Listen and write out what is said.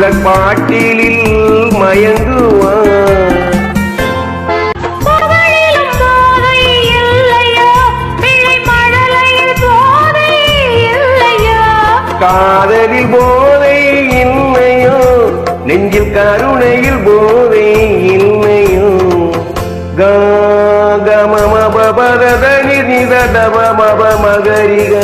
சிலர் பாட்டிலில் மயங்குவார். காதலில் போதை இல்லையோ, நெஞ்சில் கருணையில் போதை இல்லையோ. கம மப பதனி நித தப மப மகரிக